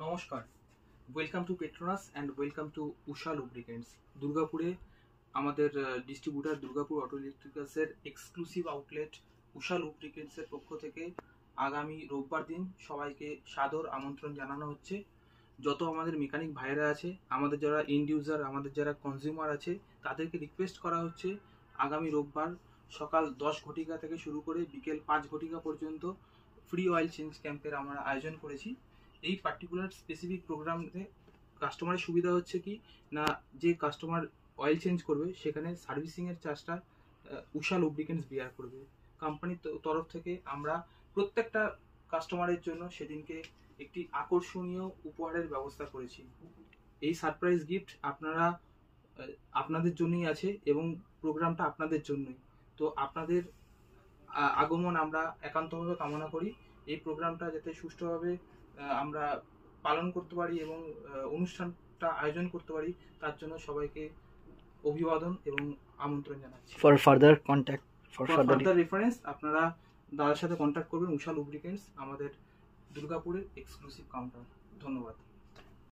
নমস্কার, welcome to Petronas and welcome to Usha lubricants. দুর্গাপুরে আমাদের ডিস্ট্রিবিউটার দুর্গাপুর অটো ইলেকট্রিক্যালসের এক্সক্লুসিভ আউটলেট উষা লুব্রিকেন্টসের পক্ষ থেকে আগামী রোববার দিন সবাইকে সাদর আমন্ত্রণ জানানো হচ্ছে। যত আমাদের মেকানিক ভাইরা আছে, আমাদের যারা এন্ড ইউজার, আমাদের যারা কনজিউমার আছে, তাদেরকে রিকোয়েস্ট করা হচ্ছে আগামী রোববার সকাল 10 ঘটিকা থেকে শুরু করে বিকেল 5 ঘটিকা পর্যন্ত ফ্রি অয়েল চেঞ্জ ক্যাম্পের আমরা আয়োজন করেছি। এই পার্টিকুলার স্পেসিফিক প্রোগ্রামে কাস্টমারের সুবিধা হচ্ছে কি না, যে কাস্টমার অয়েল চেঞ্জ করবে সেখানে সার্ভিসিংয়ের চার্জটা উষা লুব্রিকেন্টস বিয়ার করবে। কোম্পানির তরফ থেকে আমরা প্রত্যেকটা কাস্টমারের জন্য সেদিনকে একটি আকর্ষণীয় উপহারের ব্যবস্থা করেছি। এই সারপ্রাইজ গিফট আপনাদের জন্যই আছে এবং প্রোগ্রামটা আপনাদের জন্যই। তো আপনাদের আগমন আমরা একান্তভাবে কামনা করি। এই প্রোগ্রামটা যাতে সুষ্ঠুভাবে আমরা পালন করতে পারি এবং অনুষ্ঠানটা আয়োজন করতে পারি, তার জন্য সবাইকে অভিবাদন এবং আমন্ত্রণ জানাচ্ছি। ফর ফার্দার রেফারেন্স আপনারা দাদার সাথে কন্ট্যাক্ট করবেন। উষা লুব্রিকেন্টস আমাদের দুর্গাপুরের এক্সক্লুসিভ কাউন্টার। ধন্যবাদ।